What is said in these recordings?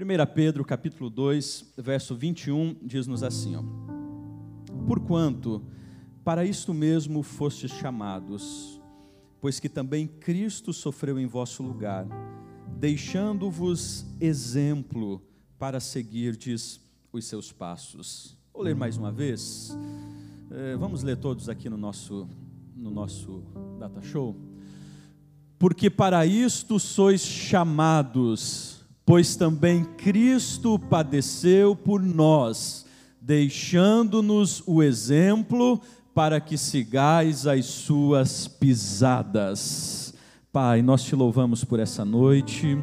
1 Pedro capítulo 2, verso 21, diz-nos assim, Porquanto, para isto mesmo fostes chamados, pois que também Cristo sofreu em vosso lugar, deixando-vos exemplo para seguirdes os seus passos. Vou ler mais uma vez. Vamos ler todos aqui no nosso Data Show. Porque para isto sois chamados, pois também Cristo padeceu por nós, deixando-nos o exemplo para que sigais as suas pisadas. Pai, nós te louvamos por essa noite,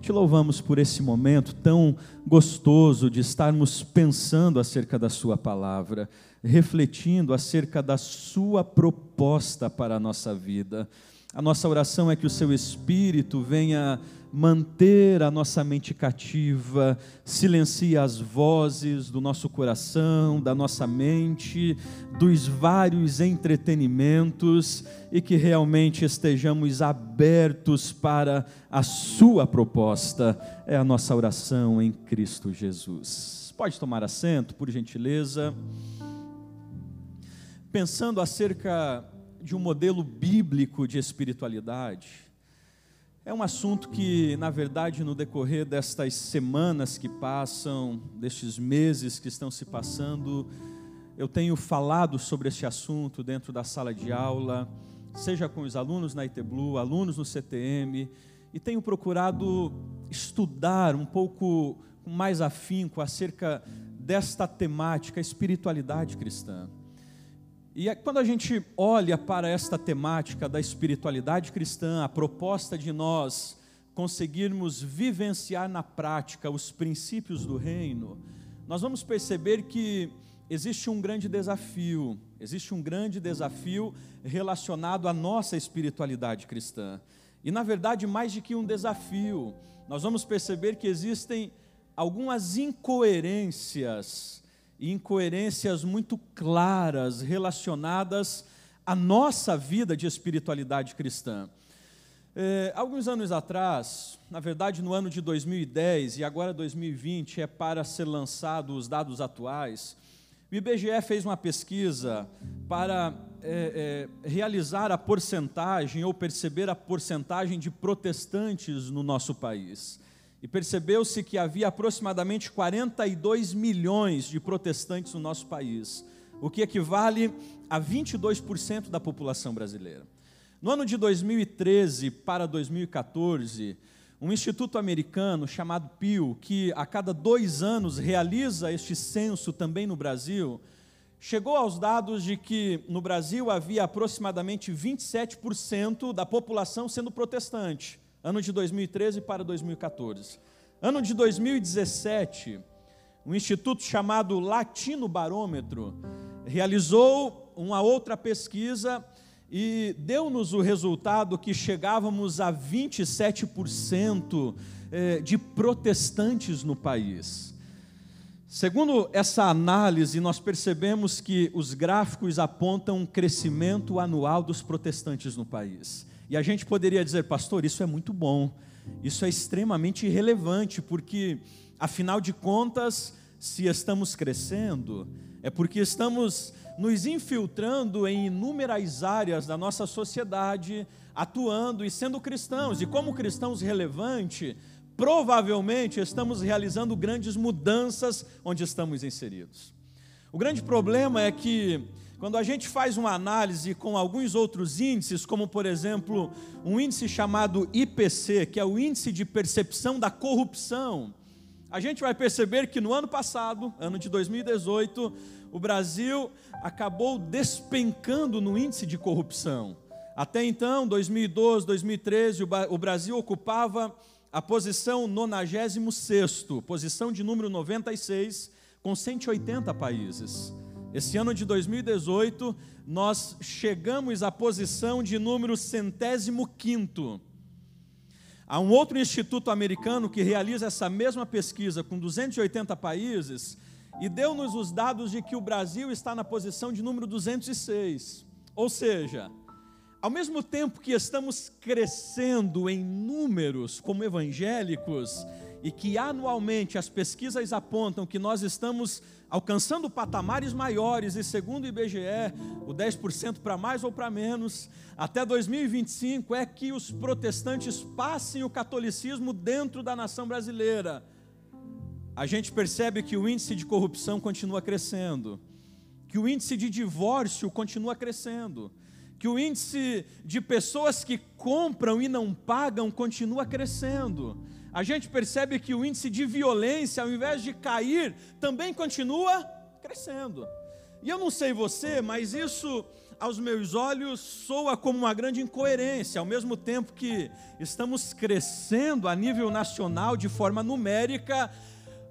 te louvamos por esse momento tão gostoso de estarmos pensando acerca da sua palavra, refletindo acerca da sua proposta para a nossa vida. A nossa oração é que o seu Espírito venha manter a nossa mente cativa, silencie as vozes do nosso coração, da nossa mente, dos vários entretenimentos e que realmente estejamos abertos para a sua proposta. É a nossa oração em Cristo Jesus. Pode tomar assento, por gentileza. Pensando acerca de um modelo bíblico de espiritualidade, é um assunto que, na verdade, no decorrer destas semanas que passam, destes meses que estão se passando, eu tenho falado sobre este assunto dentro da sala de aula, seja com os alunos na ITBlu, alunos no CTM, e tenho procurado estudar um pouco com mais afinco acerca desta temática, espiritualidade cristã. E quando a gente olha para esta temática da espiritualidade cristã, a proposta de nós conseguirmos vivenciar na prática os princípios do reino, nós vamos perceber que existe um grande desafio relacionado à nossa espiritualidade cristã. E na verdade, mais do que um desafio, nós vamos perceber que existem algumas incoerências muito claras relacionadas à nossa vida de espiritualidade cristã. Alguns anos atrás, na verdade no ano de 2010 e agora 2020 é para ser lançado os dados atuais, o IBGE fez uma pesquisa para realizar a porcentagem ou perceber a porcentagem de protestantes no nosso país. E percebeu-se que havia aproximadamente 42 milhões de protestantes no nosso país, o que equivale a 22% da população brasileira. No ano de 2013 para 2014, um instituto americano chamado Pew, que a cada 2 anos realiza este censo também no Brasil, chegou aos dados de que no Brasil havia aproximadamente 27% da população sendo protestante. Ano de 2013 para 2014. Ano de 2017, um instituto chamado Latino Barômetro realizou uma outra pesquisa e deu-nos o resultado que chegávamos a 27% de protestantes no país. Segundo essa análise, nós percebemos que os gráficos apontam um crescimento anual dos protestantes no país. E a gente poderia dizer, pastor, isso é muito bom, isso é extremamente relevante, porque, afinal de contas, se estamos crescendo, é porque estamos nos infiltrando em inúmeras áreas da nossa sociedade, atuando e sendo cristãos, e como cristãos relevantes, provavelmente estamos realizando grandes mudanças onde estamos inseridos. O grande problema é que, quando a gente faz uma análise com alguns outros índices, como por exemplo, um índice chamado IPC, que é o Índice de Percepção da Corrupção, a gente vai perceber que no ano passado, ano de 2018, o Brasil acabou despencando no índice de corrupção. Até então, 2012, 2013, o Brasil ocupava a posição 96º, posição de número 96, com 180 países. Esse ano de 2018, nós chegamos à posição de número 105º. Há um outro instituto americano que realiza essa mesma pesquisa com 280 países e deu-nos os dados de que o Brasil está na posição de número 206. Ou seja, ao mesmo tempo que estamos crescendo em números como evangélicos, e que anualmente as pesquisas apontam que nós estamos alcançando patamares maiores, e segundo o IBGE, o 10% para mais ou para menos, até 2025, é que os protestantes passem o catolicismo dentro da nação brasileira. A gente percebe que o índice de corrupção continua crescendo, que o índice de divórcio continua crescendo, que o índice de pessoas que compram e não pagam continua crescendo. A gente percebe que o índice de violência, ao invés de cair, também continua crescendo. E eu não sei você, mas isso, aos meus olhos, soa como uma grande incoerência. Ao mesmo tempo que estamos crescendo a nível nacional de forma numérica,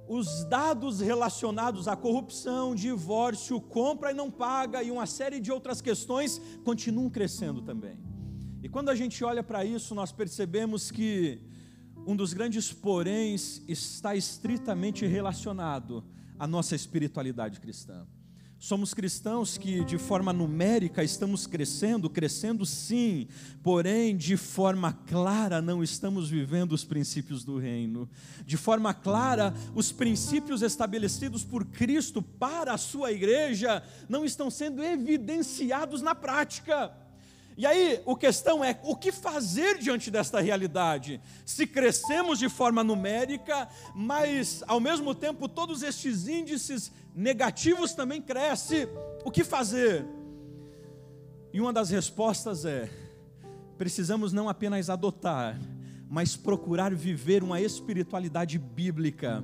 os dados relacionados à corrupção, divórcio, compra e não paga e uma série de outras questões continuam crescendo também. E quando a gente olha para isso, nós percebemos que um dos grandes poréns está estritamente relacionado à nossa espiritualidade cristã. Somos cristãos que de forma numérica estamos crescendo sim, porém de forma clara não estamos vivendo os princípios do reino. De forma clara, os princípios estabelecidos por Cristo para a sua igreja não estão sendo evidenciados na prática. E aí, a questão é, o que fazer diante desta realidade? Se crescemos de forma numérica, mas ao mesmo tempo todos estes índices negativos também crescem, o que fazer? E uma das respostas é, precisamos não apenas adotar, mas procurar viver uma espiritualidade bíblica.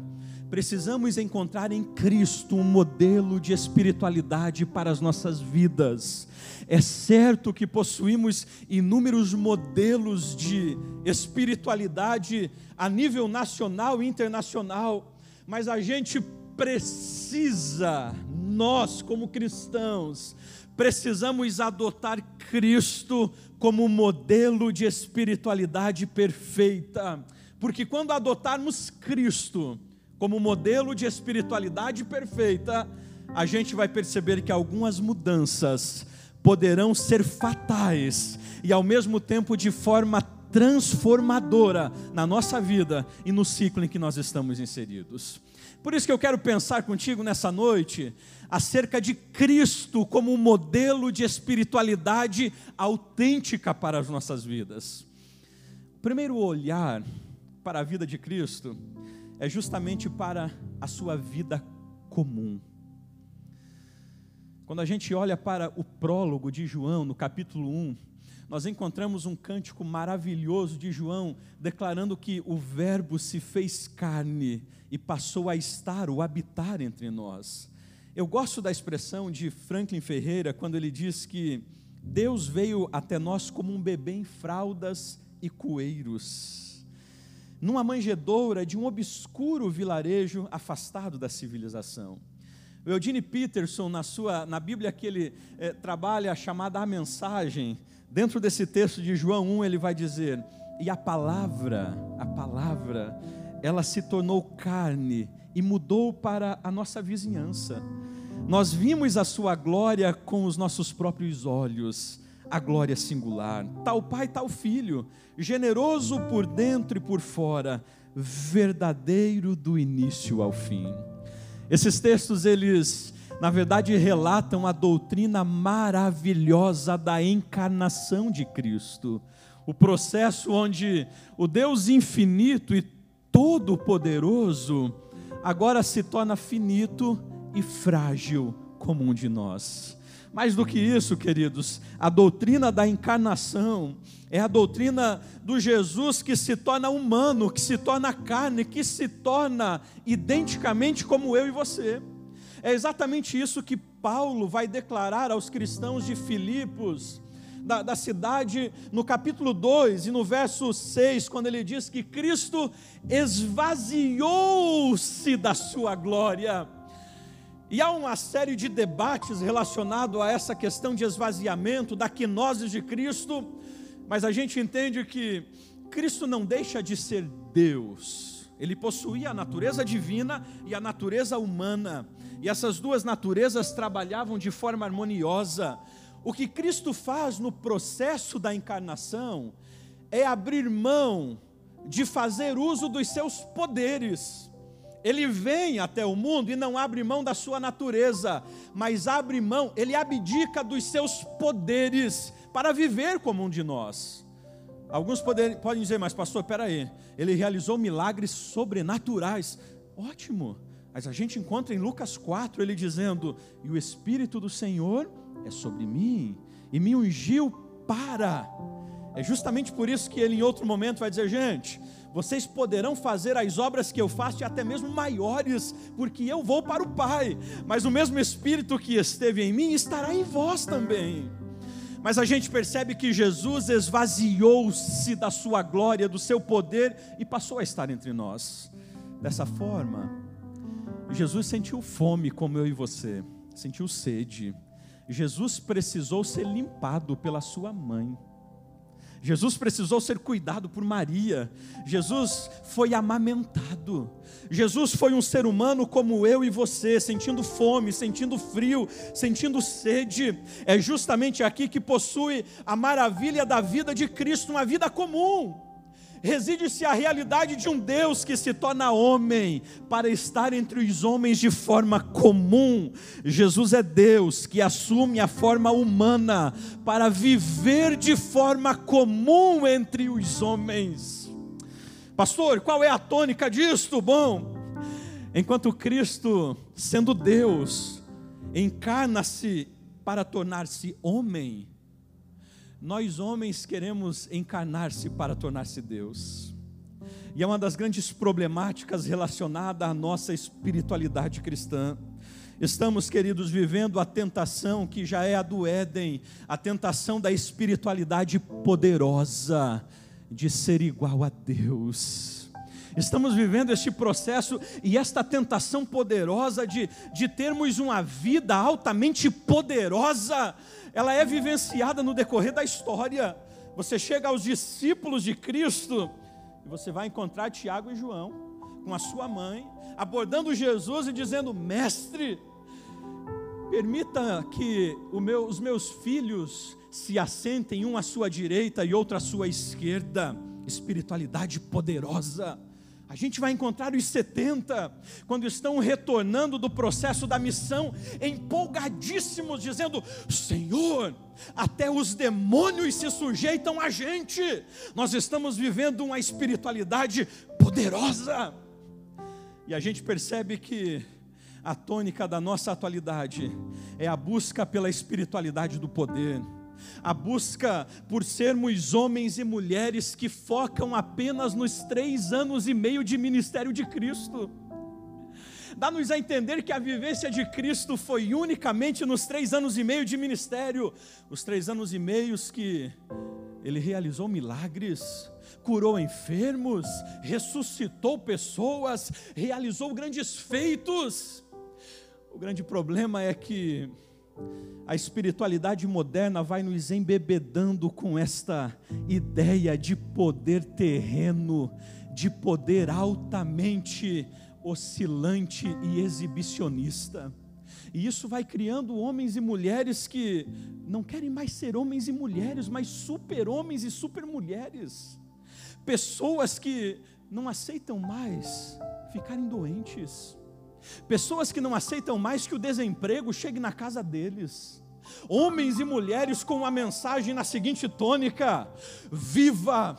Precisamos encontrar em Cristo um modelo de espiritualidade para as nossas vidas. É certo que possuímos inúmeros modelos de espiritualidade a nível nacional e internacional, mas a gente precisa, nós como cristãos, precisamos adotar Cristo como modelo de espiritualidade perfeita, porque quando adotarmos Cristo como modelo de espiritualidade perfeita, a gente vai perceber que algumas mudanças poderão ser fatais e ao mesmo tempo de forma transformadora na nossa vida e no ciclo em que nós estamos inseridos. Por isso que eu quero pensar contigo nessa noite acerca de Cristo como um modelo de espiritualidade autêntica para as nossas vidas. O primeiro olhar para a vida de Cristo é justamente para a sua vida comum. Quando a gente olha para o prólogo de João, no capítulo 1, nós encontramos um cântico maravilhoso de João, declarando que o Verbo se fez carne e passou a estar ou habitar entre nós. Eu gosto da expressão de Franklin Ferreira, quando ele diz que Deus veio até nós como um bebê em fraldas e cueiros, numa manjedoura de um obscuro vilarejo afastado da civilização. O Eugene Peterson, na Bíblia que ele trabalha, chamada A Mensagem, dentro desse texto de João 1, ele vai dizer, e a palavra, ela se tornou carne e mudou para a nossa vizinhança. Nós vimos a sua glória com os nossos próprios olhos, a glória singular, tal Pai, tal Filho, generoso por dentro e por fora, verdadeiro do início ao fim. Esses textos, eles, na verdade, relatam a doutrina maravilhosa da encarnação de Cristo, o processo onde o Deus infinito e todo-poderoso agora se torna finito e frágil como um de nós. Mais do que isso, queridos, a doutrina da encarnação é a doutrina do Jesus que se torna humano, que se torna carne, que se torna identicamente como eu e você. É exatamente isso que Paulo vai declarar aos cristãos de Filipos, da cidade, no capítulo 2 e no verso 6, quando ele diz que Cristo esvaziou-se da sua glória. E há uma série de debates relacionados a essa questão de esvaziamento, da quinose de Cristo, mas a gente entende que Cristo não deixa de ser Deus. Ele possuía a natureza divina e a natureza humana, e essas duas naturezas trabalhavam de forma harmoniosa. O que Cristo faz no processo da encarnação é abrir mão de fazer uso dos seus poderes. Ele vem até o mundo e não abre mão da sua natureza, mas abre mão, ele abdica dos seus poderes para viver como um de nós. Alguns podem dizer, mas pastor, peraí, ele realizou milagres sobrenaturais. Ótimo, mas a gente encontra em Lucas 4, ele dizendo, e o Espírito do Senhor é sobre mim, e me ungiu para... É justamente por isso que ele em outro momento vai dizer, gente, vocês poderão fazer as obras que eu faço e até mesmo maiores, porque eu vou para o Pai, mas o mesmo Espírito que esteve em mim estará em vós também. Mas a gente percebe que Jesus esvaziou-se da sua glória, do seu poder e passou a estar entre nós. Dessa forma, Jesus sentiu fome como eu e você, sentiu sede. Jesus precisou ser limpado pela sua mãe. Jesus precisou ser cuidado por Maria. Jesus foi amamentado. Jesus foi um ser humano como eu e você, sentindo fome, sentindo frio, sentindo sede. É justamente aqui que possui a maravilha da vida de Cristo, uma vida comum. Reside-se a realidade de um Deus que se torna homem para estar entre os homens de forma comum. Jesus é Deus que assume a forma humana para viver de forma comum entre os homens. Pastor, qual é a tônica disto? Bom, enquanto Cristo, sendo Deus, encarna-se para tornar-se homem, nós homens queremos encarnar-se para tornar-se Deus. E é uma das grandes problemáticas relacionada à nossa espiritualidade cristã. Estamos, queridos, vivendo a tentação que já é a do Éden, a tentação da espiritualidade poderosa, de ser igual a Deus. Estamos vivendo este processo e esta tentação poderosa de termos uma vida altamente poderosa, ela é vivenciada no decorrer da história. Você chega aos discípulos de Cristo e você vai encontrar Tiago e João com a sua mãe, abordando Jesus e dizendo, mestre, permita que os meus filhos se assentem, um à sua direita e outro à sua esquerda. Espiritualidade poderosa. A gente vai encontrar os 70, quando estão retornando do processo da missão, empolgadíssimos, dizendo, Senhor, até os demônios se sujeitam a gente. Nós estamos vivendo uma espiritualidade poderosa. E a gente percebe que a tônica da nossa atualidade é a busca pela espiritualidade do poder. A busca por sermos homens e mulheres que focam apenas nos 3 anos e meio de ministério de Cristo. Dá-nos a entender que a vivência de Cristo foi unicamente nos 3 anos e meio de ministério. Os 3 anos e meio que Ele realizou milagres, curou enfermos, ressuscitou pessoas, realizou grandes feitos. O grande problema é que a espiritualidade moderna vai nos embebedando com esta ideia de poder terreno, de poder altamente oscilante e exibicionista. E isso vai criando homens e mulheres que não querem mais ser homens e mulheres, mas super-homens e super-mulheres. Pessoas que não aceitam mais ficarem doentes. Pessoas que não aceitam mais que o desemprego chegue na casa deles. Homens e mulheres com uma mensagem na seguinte tônica: viva,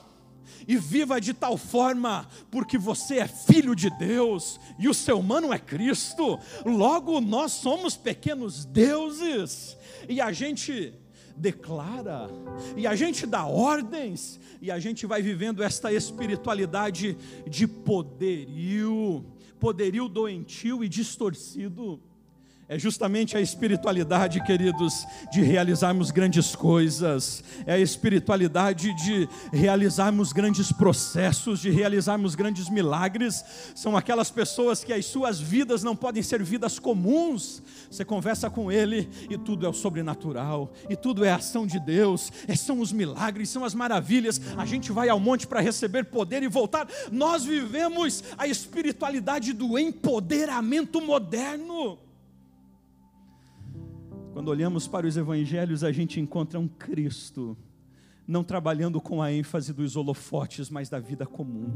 e viva de tal forma, porque você é filho de Deus, e o seu mano é Cristo, logo nós somos pequenos deuses, e a gente declara, e a gente dá ordens, e a gente vai vivendo esta espiritualidade de poderio doentio e distorcido. É justamente a espiritualidade, queridos, de realizarmos grandes coisas, é a espiritualidade de realizarmos grandes processos, de realizarmos grandes milagres. São aquelas pessoas que as suas vidas não podem ser vidas comuns. Você conversa com ele e tudo é o sobrenatural, e tudo é a ação de Deus, são os milagres, são as maravilhas. A gente vai ao monte para receber poder e voltar. Nós vivemos a espiritualidade do empoderamento moderno. Quando olhamos para os evangelhos, a gente encontra um Cristo não trabalhando com a ênfase dos holofotes, mas da vida comum.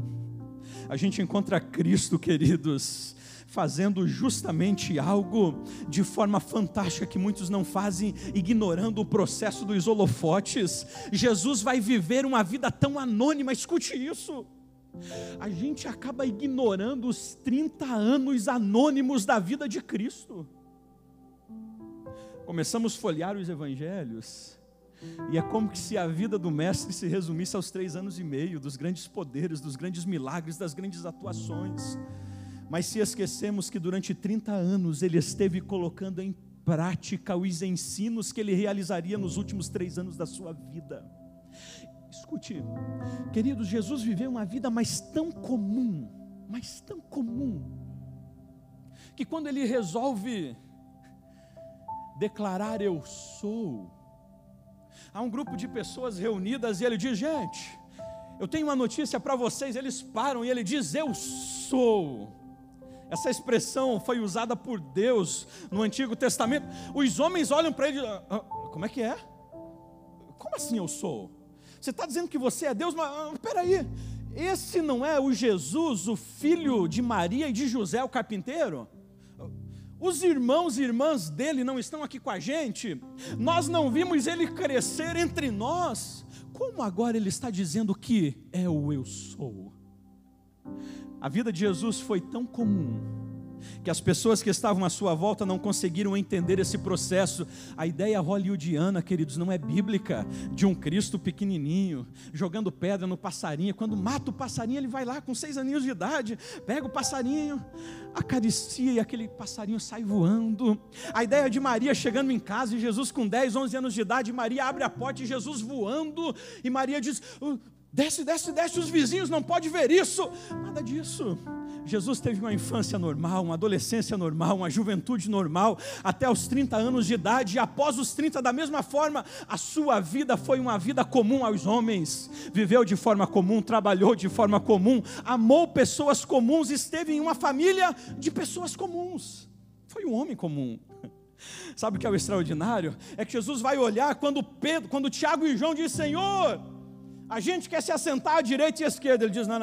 A gente encontra Cristo, queridos, fazendo justamente algo de forma fantástica que muitos não fazem, ignorando o processo dos holofotes. Jesus vai viver uma vida tão anônima, escute isso. A gente acaba ignorando os 30 anos anônimos da vida de Cristo. Começamos a folhear os evangelhos, e é como se a vida do mestre se resumisse aos 3 anos e meio, dos grandes poderes, dos grandes milagres, das grandes atuações. Mas se esquecemos que durante 30 anos ele esteve colocando em prática os ensinos que ele realizaria nos últimos 3 anos da sua vida. Escute, queridos, Jesus viveu uma vida mas tão comum, que quando ele resolve declarar eu sou, há um grupo de pessoas reunidas e ele diz: gente, eu tenho uma notícia para vocês. Eles param e ele diz: eu sou. Essa expressão foi usada por Deus no Antigo Testamento. Os homens olham para ele: como é que é? Como assim eu sou? Você está dizendo que você é Deus? Mas espera aí, esse não é o Jesus, o filho de Maria e de José, o carpinteiro? Os irmãos e irmãs dele não estão aqui com a gente? Nós não vimos ele crescer entre nós? Como agora ele está dizendo que é o eu sou? A vida de Jesus foi tão comum que as pessoas que estavam à sua volta não conseguiram entender esse processo. A ideia hollywoodiana, queridos, não é bíblica, de um Cristo pequenininho, jogando pedra no passarinho. Quando mata o passarinho, ele vai lá com 6 aninhos de idade, pega o passarinho, acaricia e aquele passarinho sai voando. A ideia de Maria chegando em casa e Jesus com 10, 11 anos de idade, Maria abre a porta e Jesus voando, e Maria diz: desce, desce, desce, os vizinhos não podem ver isso. Nada disso. Jesus teve uma infância normal, uma adolescência normal, uma juventude normal, até os 30 anos de idade, e após os 30, da mesma forma, a sua vida foi uma vida comum aos homens, viveu de forma comum, trabalhou de forma comum, amou pessoas comuns, esteve em uma família de pessoas comuns, foi um homem comum. Sabe o que é o extraordinário? É que Jesus vai olhar quando Tiago e João dizem: Senhor, a gente quer se assentar à direita e à esquerda. Ele diz: não.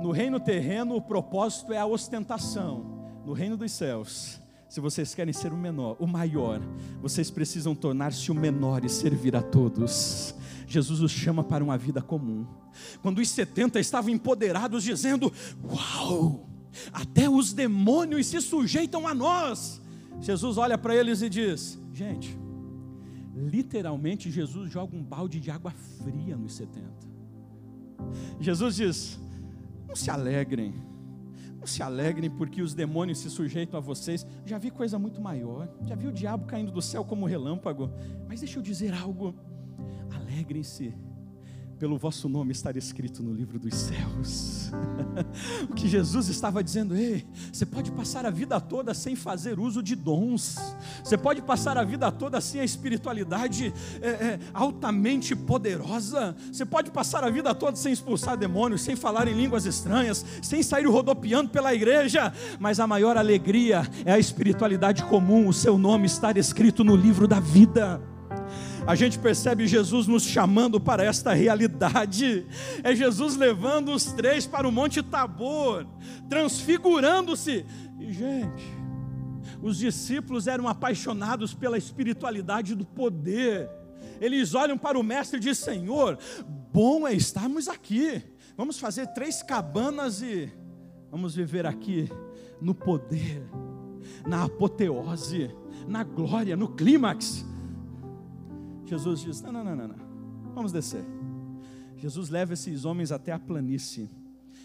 No reino terreno o propósito é a ostentação. No reino dos céus, se vocês querem ser o maior, vocês precisam tornar-se o menor e servir a todos. Jesus os chama para uma vida comum. Quando os 70 estavam empoderados dizendo: uau, até os demônios se sujeitam a nós, Jesus olha para eles e diz: gente, literalmente Jesus joga um balde de água fria nos 70. Jesus diz: não se alegrem porque os demônios se sujeitam a vocês. Já vi coisa muito maior, já vi o diabo caindo do céu como relâmpago. Mas deixa eu dizer algo: alegrem-se pelo vosso nome estar escrito no livro dos céus. O que Jesus estava dizendo: ei, você pode passar a vida toda sem fazer uso de dons, você pode passar a vida toda sem a espiritualidade altamente poderosa, você pode passar a vida toda sem expulsar demônios, sem falar em línguas estranhas, sem sair rodopiando pela igreja, mas a maior alegria é a espiritualidade comum, o seu nome estar escrito no livro da vida. A gente percebe Jesus nos chamando para esta realidade. É Jesus levando os 3 para o Monte Tabor, transfigurando-se. E gente, os discípulos eram apaixonados pela espiritualidade do poder. Eles olham para o mestre e dizem: Senhor, bom é estarmos aqui. Vamos fazer 3 cabanas e vamos viver aqui no poder, na apoteose, na glória, no clímax. Jesus diz: não, vamos descer. Jesus leva esses homens até a planície.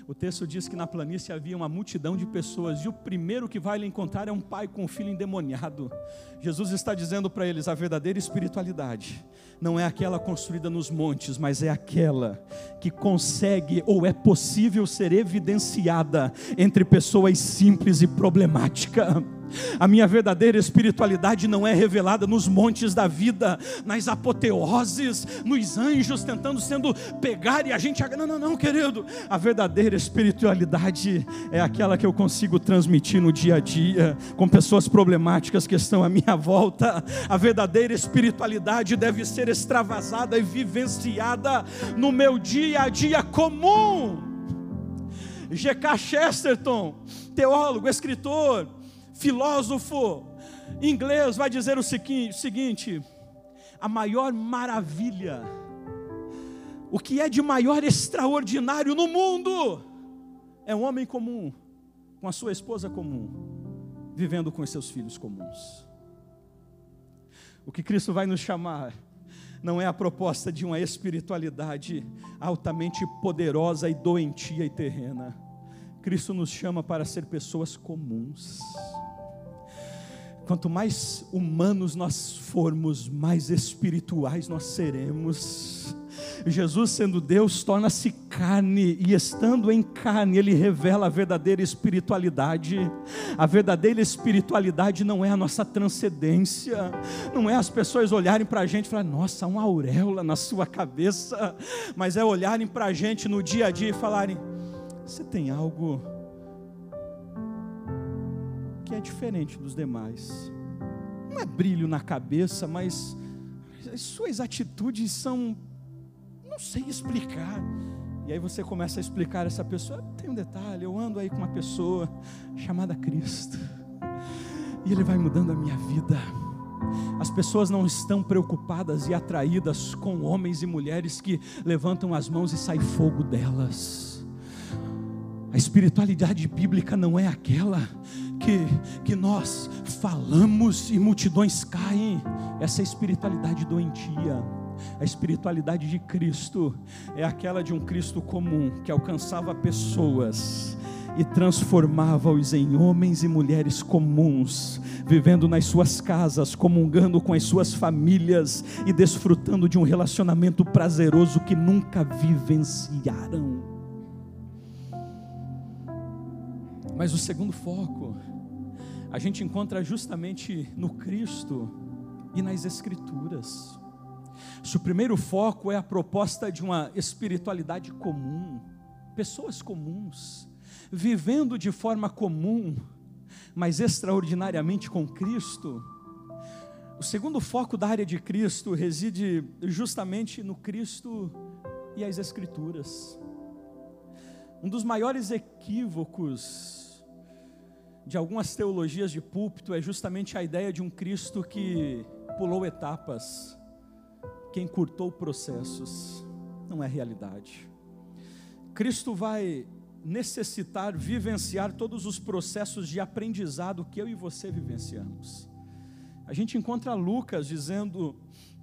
O texto diz que na planície havia uma multidão de pessoas, e o primeiro que vai lhe encontrar é um pai com um filho endemoniado. Jesus está dizendo para eles: a verdadeira espiritualidade não é aquela construída nos montes, mas é aquela que consegue ou é possível ser evidenciada entre pessoas simples e problemáticas. A minha verdadeira espiritualidade não é revelada nos montes da vida, nas apoteoses, nos anjos tentando pegar e a gente... Não, querido. A verdadeira espiritualidade é aquela que eu consigo transmitir no dia a dia, com pessoas problemáticas que estão à minha volta. A verdadeira espiritualidade deve ser extravasada e vivenciada no meu dia a dia comum. G.K. Chesterton, teólogo, escritor, filósofo inglês, vai dizer o seguinte: a maior maravilha, o que é de maior extraordinário no mundo, é um homem comum, com a sua esposa comum, vivendo com os seus filhos comuns. O que Cristo vai nos chamar não é a proposta de uma espiritualidade altamente poderosa e doentia e terrena. Cristo nos chama para ser pessoas comuns. Quanto mais humanos nós formos, mais espirituais nós seremos. Jesus, sendo Deus, torna-se carne, e estando em carne, Ele revela a verdadeira espiritualidade. A verdadeira espiritualidade não é a nossa transcendência, não é as pessoas olharem para a gente e falar: nossa, há uma auréola na sua cabeça, mas é olharem para a gente no dia a dia e falarem: você tem algo que é diferente dos demais. Não é brilho na cabeça, mas as suas atitudes são, não sei explicar. E aí você começa a explicar a essa pessoa: tem um detalhe, eu ando aí com uma pessoa chamada Cristo, e Ele vai mudando a minha vida. As pessoas não estão preocupadas e atraídas com homens e mulheres que levantam as mãos e sai fogo delas. A espiritualidade bíblica não é aquela que nós falamos e multidões caem. Essa é a espiritualidade doentia. A espiritualidade de Cristo é aquela de um Cristo comum, que alcançava pessoas e transformava-os em homens e mulheres comuns, vivendo nas suas casas, comungando com as suas famílias e desfrutando de um relacionamento prazeroso que nunca vivenciaram. Mas o segundo foco a gente encontra justamente no Cristo e nas Escrituras. Se o primeiro foco é a proposta de uma espiritualidade comum, pessoas comuns, vivendo de forma comum, mas extraordinariamente com Cristo, o segundo foco da área de Cristo reside justamente no Cristo e as Escrituras. Um dos maiores equívocos de algumas teologias de púlpito é justamente a ideia de um Cristo que pulou etapas, que encurtou processos. Não é realidade. Cristo vai necessitar vivenciar todos os processos de aprendizado que eu e você vivenciamos. A gente encontra Lucas dizendo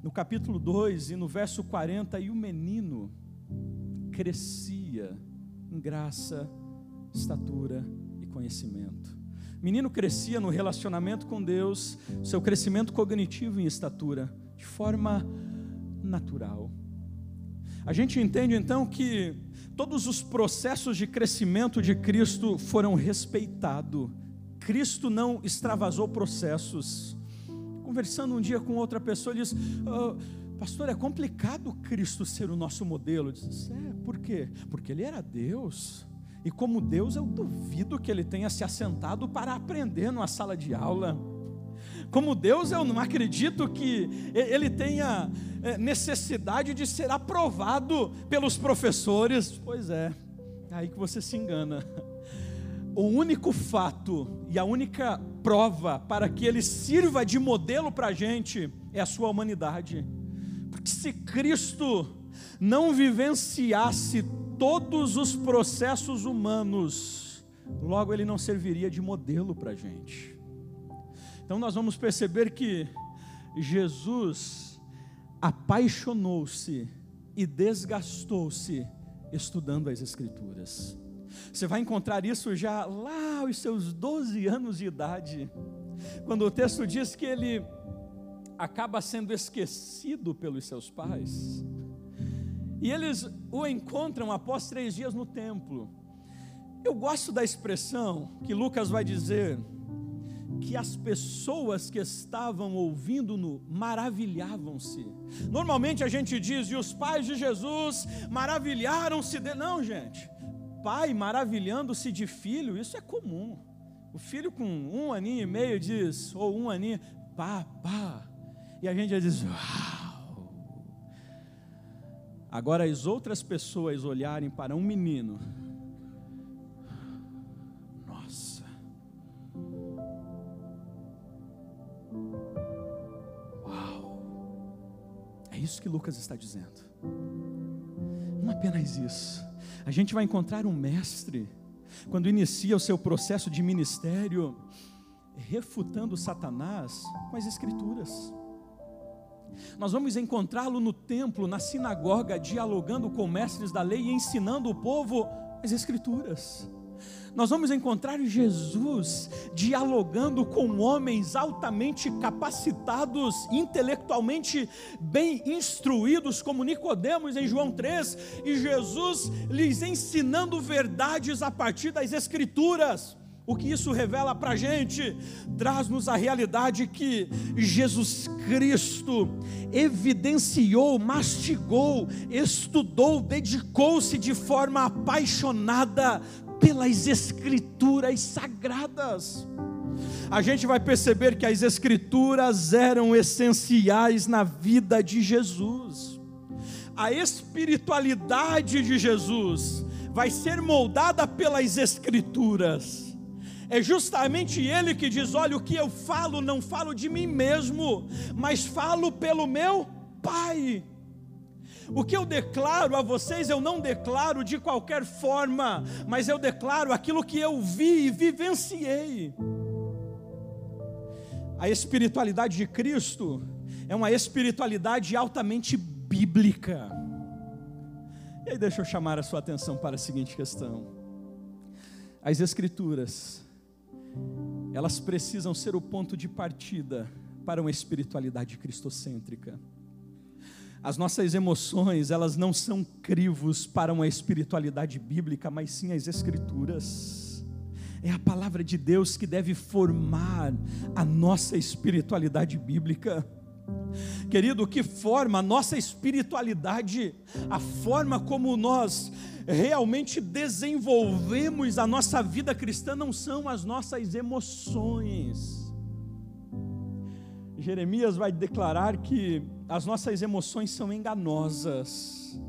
no capítulo 2 e no verso 40: e o menino crescia em graça, estatura e conhecimento. O menino crescia no relacionamento com Deus, seu crescimento cognitivo em estatura, de forma natural. A gente entende então que todos os processos de crescimento de Cristo foram respeitados. Cristo não extravasou processos. Conversando um dia com outra pessoa, ele disse: pastor, é complicado Cristo ser o nosso modelo. Eu disse: por quê? Porque Ele era Deus. E como Deus, eu duvido que Ele tenha se assentado para aprender numa sala de aula. Como Deus, eu não acredito que Ele tenha necessidade de ser aprovado pelos professores. Pois é aí que você se engana. O único fato e a única prova para que Ele sirva de modelo para a gente é a sua humanidade. Porque se Cristo não vivenciasse todos os processos humanos, logo Ele não serviria de modelo para a gente. Então nós vamos perceber que Jesus apaixonou-se e desgastou-se estudando as Escrituras. Você vai encontrar isso já lá aos seus 12 anos de idade, quando o texto diz que ele acaba sendo esquecido pelos seus pais, e eles o encontram após 3 dias no templo. Eu gosto da expressão que Lucas vai dizer, que as pessoas que estavam ouvindo-no maravilhavam-se. Normalmente a gente diz, e os pais de Jesus maravilharam-se dele. Não, gente, pai maravilhando-se de filho, isso é comum. O filho com 1 aninho e meio diz, ou 1 aninho, pá, e a gente já diz, uau. Agora as outras pessoas olharem para um menino, nossa, uau, é isso que Lucas está dizendo. Não apenas isso, a gente vai encontrar um mestre, quando inicia o seu processo de ministério, refutando Satanás com as escrituras. Nós vamos encontrá-lo no templo, na sinagoga, dialogando com mestres da lei e ensinando o povo as escrituras. Nós vamos encontrar Jesus dialogando com homens altamente capacitados, intelectualmente bem instruídos, como Nicodemos em João 3, e Jesus lhes ensinando verdades a partir das escrituras. O que isso revela para a gente? Traz-nos a realidade que Jesus Cristo evidenciou, mastigou, estudou, dedicou-se de forma apaixonada pelas escrituras sagradas. A gente vai perceber que as escrituras eram essenciais na vida de Jesus. A espiritualidade de Jesus vai ser moldada pelas escrituras. É justamente ele que diz, olha, o que eu falo, não falo de mim mesmo, mas falo pelo meu Pai. O que eu declaro a vocês, eu não declaro de qualquer forma, mas eu declaro aquilo que eu vi e vivenciei. A espiritualidade de Cristo é uma espiritualidade altamente bíblica. E aí deixa eu chamar a sua atenção para a seguinte questão. As escrituras, elas precisam ser o ponto de partida para uma espiritualidade cristocêntrica. As nossas emoções, elas não são crivos para uma espiritualidade bíblica, mas sim as escrituras. É a palavra de Deus que deve formar a nossa espiritualidade bíblica. Querido, o que forma a nossa espiritualidade, a forma como nós realmente desenvolvemos a nossa vida cristã, não são as nossas emoções. Jeremias vai declarar que as nossas emoções são enganosas.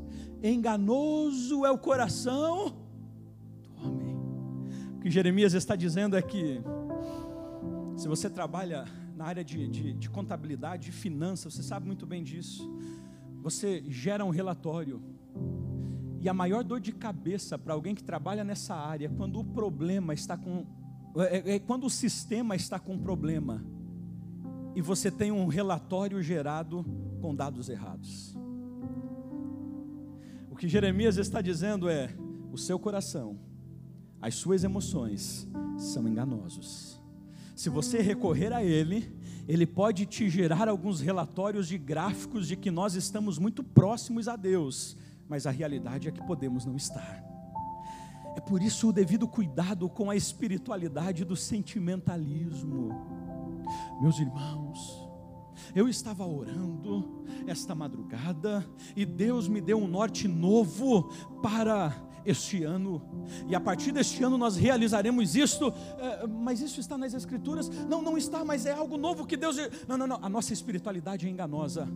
Enganoso é o coração do homem. O que Jeremias está dizendo é que, se você trabalha na área de contabilidade, de finanças, você sabe muito bem disso. Você gera um relatório, e a maior dor de cabeça para alguém que trabalha nessa área é quando o problema está com, quando o sistema está com um problema, e você tem um relatório gerado com dados errados. O que Jeremias está dizendo é, o seu coração, as suas emoções são enganosos. Se você recorrer a ele, ele pode te gerar alguns relatórios de gráficos de que nós estamos muito próximos a Deus, mas a realidade é que podemos não estar. É por isso o devido cuidado com a espiritualidade do sentimentalismo. Meus irmãos, eu estava orando esta madrugada e Deus me deu um norte novo para este ano, e a partir deste ano nós realizaremos isto. Mas isso está nas escrituras? Não está, mas é algo novo que Deus... Não, a nossa espiritualidade é enganosa.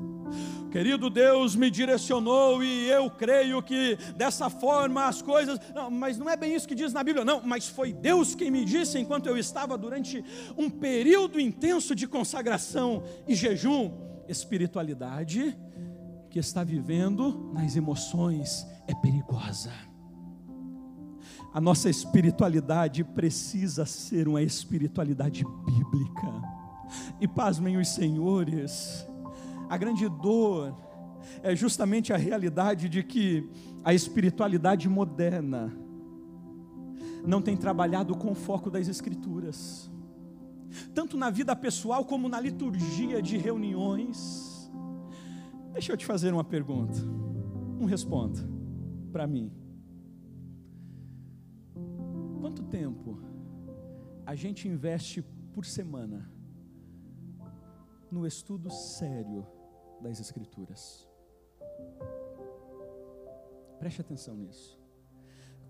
Querido, Deus me direcionou e eu creio que dessa forma as coisas... Não, mas não é bem isso que diz na Bíblia, não, mas foi Deus quem me disse enquanto eu estava durante um período intenso de consagração e jejum. Espiritualidade que está vivendo nas emoções é perigosa. A nossa espiritualidade precisa ser uma espiritualidade bíblica. E pasmem os senhores, a grande dor é justamente a realidade de que a espiritualidade moderna não tem trabalhado com o foco das escrituras, tanto na vida pessoal como na liturgia de reuniões. Deixa eu te fazer uma pergunta, não responda para mim. Quanto tempo a gente investe por semana no estudo sério das Escrituras. Preste atenção nisso.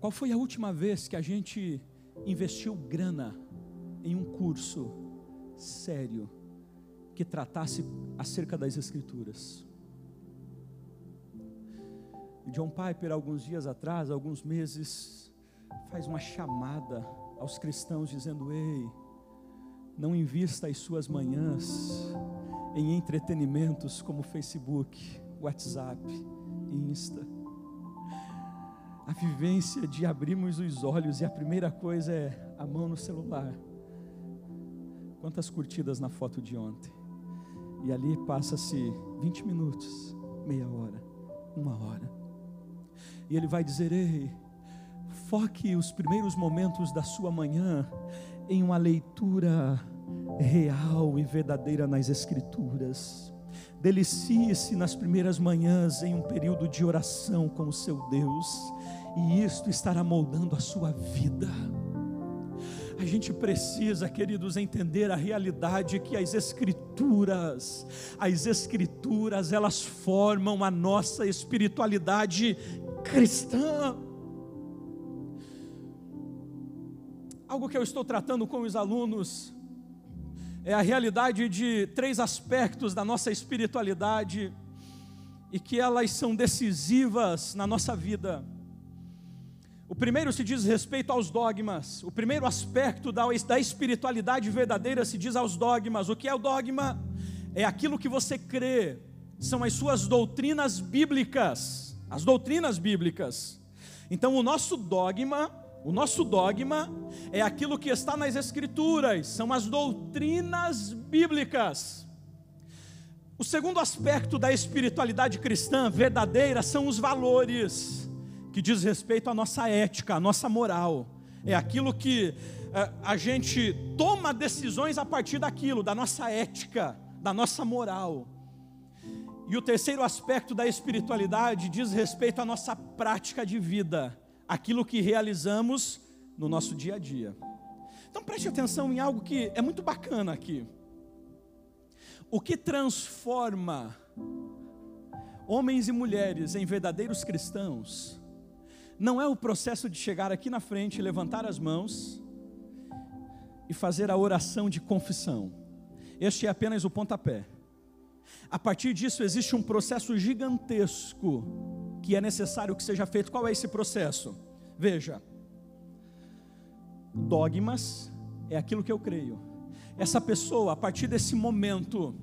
Qual foi a última vez que a gente investiu grana em um curso sério que tratasse acerca das Escrituras? John Piper, alguns dias atrás, alguns meses, faz uma chamada aos cristãos dizendo: ei, não invista as suas manhãs em entretenimentos como Facebook, WhatsApp e Insta. A vivência de abrirmos os olhos e a primeira coisa é a mão no celular. Quantas curtidas na foto de ontem? E ali passa-se 20 minutos, meia hora, 1 hora. E ele vai dizer: ei, foque os primeiros momentos da sua manhã em uma leitura real e verdadeira nas Escrituras. Delicie-se nas primeiras manhãs em um período de oração com o seu Deus, e isto estará moldando a sua vida. A gente precisa, queridos, entender a realidade que as Escrituras, elas formam a nossa espiritualidade cristã. Algo que eu estou tratando com os alunos é a realidade de 3 aspectos da nossa espiritualidade e que elas são decisivas na nossa vida. O primeiro se diz respeito aos dogmas. O primeiro aspecto da espiritualidade verdadeira se diz aos dogmas. O que é o dogma? É aquilo que você crê, são as suas doutrinas bíblicas. As doutrinas bíblicas. Então o nosso dogma é aquilo que está nas Escrituras, são as doutrinas bíblicas. O segundo aspecto da espiritualidade cristã verdadeira são os valores, que diz respeito à nossa ética, à nossa moral. É aquilo que a gente toma decisões a partir daquilo, da nossa ética, da nossa moral. E o terceiro aspecto da espiritualidade diz respeito à nossa prática de vida, aquilo que realizamos no nosso dia a dia. Então preste atenção em algo que é muito bacana aqui. O que transforma homens e mulheres em verdadeiros cristãos não é o processo de chegar aqui na frente, levantar as mãos e fazer a oração de confissão. Este é apenas o pontapé. A partir disso existe um processo gigantesco que é necessário que seja feito. Qual é esse processo? Veja, dogmas é aquilo que eu creio. Essa pessoa, a partir desse momento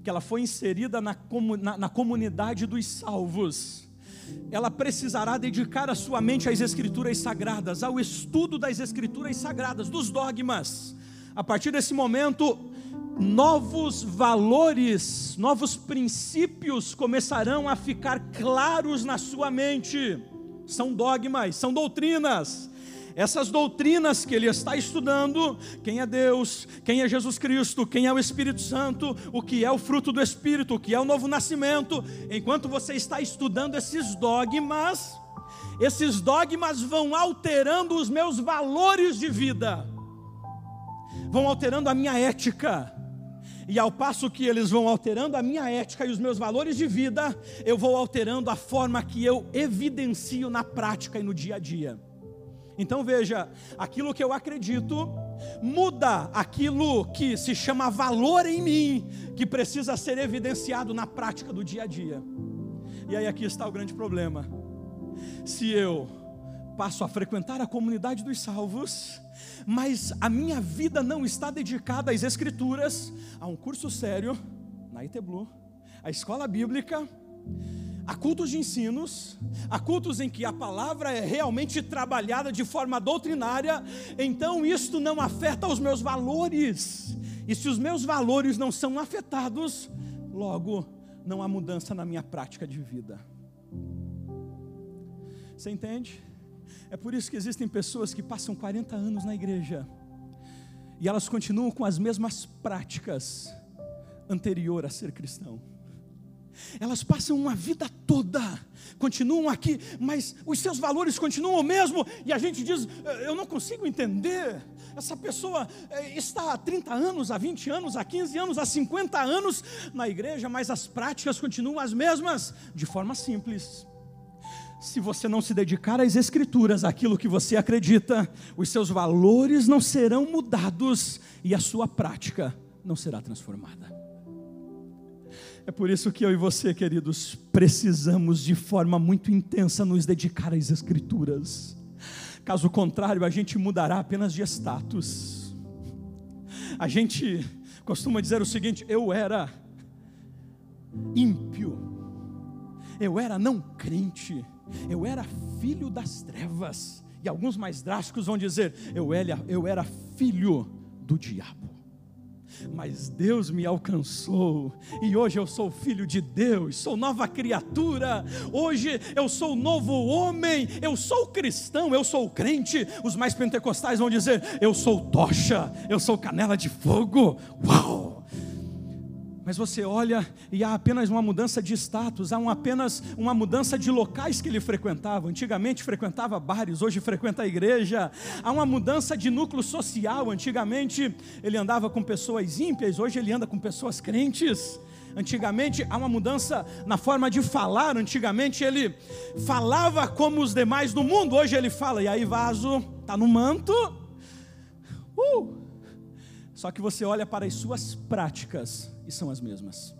que ela foi inserida na comunidade dos salvos, ela precisará dedicar a sua mente às Escrituras Sagradas, ao estudo das Escrituras Sagradas, dos dogmas. A partir desse momento, novos valores, novos princípios começarão a ficar claros na sua mente. São dogmas, são doutrinas. Essas doutrinas que ele está estudando, quem é Deus, quem é Jesus Cristo, quem é o Espírito Santo, o que é o fruto do Espírito, o que é o novo nascimento. Enquanto você está estudando esses dogmas vão alterando os meus valores de vida, vão alterando a minha ética. E ao passo que eles vão alterando a minha ética e os meus valores de vida, eu vou alterando a forma que eu evidencio na prática e no dia a dia. Então veja, aquilo que eu acredito muda aquilo que se chama valor em mim, que precisa ser evidenciado na prática do dia a dia. E aí aqui está o grande problema. Se eu passo a frequentar a comunidade dos salvos, mas a minha vida não está dedicada às Escrituras, a um curso sério, na ITBlu, a escola bíblica, a cultos de ensinos, a cultos em que a palavra é realmente trabalhada de forma doutrinária, então isto não afeta os meus valores, e se os meus valores não são afetados, logo não há mudança na minha prática de vida. Você entende? É por isso que existem pessoas que passam 40 anos na igreja e elas continuam com as mesmas práticas anterior a ser cristão. Elas passam uma vida toda, continuam aqui, mas os seus valores continuam o mesmo, e a gente diz, eu não consigo entender, essa pessoa está há 30 anos, há 20 anos, há 15 anos, há 50 anos na igreja, mas as práticas continuam as mesmas, de forma simples. Se você não se dedicar às Escrituras, àquilo que você acredita, os seus valores não serão mudados, e a sua prática não será transformada. É por isso que eu e você, queridos, precisamos de forma muito intensa nos dedicar às Escrituras. Caso contrário, a gente mudará apenas de status. A gente costuma dizer o seguinte: eu era ímpio, eu era não crente, eu era filho das trevas. E alguns mais drásticos vão dizer, eu era filho do diabo. Mas Deus me alcançou, e hoje eu sou filho de Deus, sou nova criatura, hoje eu sou novo homem, eu sou cristão, eu sou crente. Os mais pentecostais vão dizer, eu sou tocha, eu sou canela de fogo. Uau! Mas você olha e há apenas uma mudança de status, há apenas uma mudança de locais que ele frequentava. Antigamente frequentava bares, hoje frequenta a igreja. Há uma mudança de núcleo social. Antigamente ele andava com pessoas ímpias, hoje ele anda com pessoas crentes. Antigamente há uma mudança na forma de falar. Antigamente ele falava como os demais do mundo, hoje ele fala, e aí vaso, está no manto. Só que você olha para as suas práticas e são as mesmas.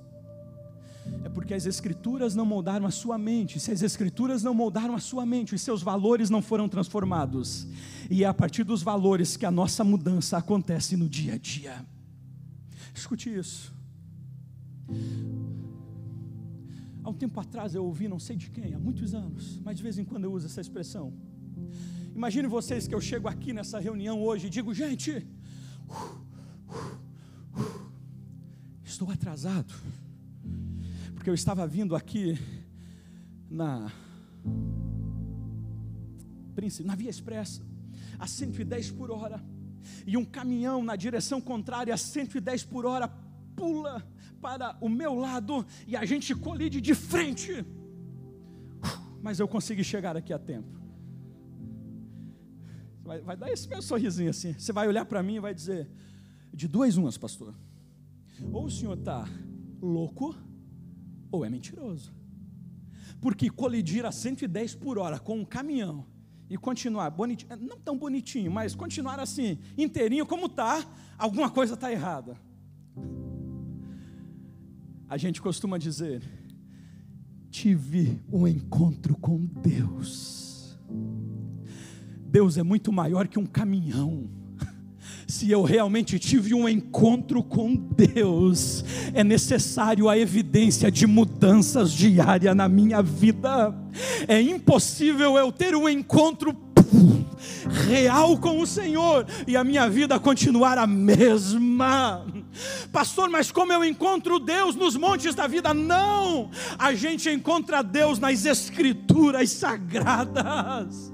É porque as Escrituras não moldaram a sua mente. Se as Escrituras não moldaram a sua mente, os seus valores não foram transformados. E é a partir dos valores que a nossa mudança acontece no dia a dia. Escute isso. Há um tempo atrás eu ouvi, não sei de quem, há muitos anos, mas de vez em quando eu uso essa expressão. Imagine vocês que eu chego aqui nessa reunião hoje e digo, gente, estou atrasado, porque eu estava vindo aqui na Via Expressa a 110 por hora, e um caminhão na direção contrária a 110 por hora pula para o meu lado, e a gente colide de frente, mas eu consegui chegar aqui a tempo. Vai dar esse meu sorrisinho assim, você vai olhar para mim e vai dizer, de duas umas, pastor, ou o senhor está louco, ou é mentiroso, porque colidir a 110 por hora com um caminhão, e continuar bonitinho, não tão bonitinho, mas continuar assim, inteirinho como está, alguma coisa está errada. A gente costuma dizer, tive um encontro com Deus. Deus é muito maior que um caminhão. Se eu realmente tive um encontro com Deus, é necessário a evidência de mudanças diárias na minha vida. É impossível eu ter um encontro real com o Senhor e a minha vida continuar a mesma. Pastor, mas como eu encontro Deus nos montes da vida? Não, a gente encontra Deus nas Escrituras Sagradas.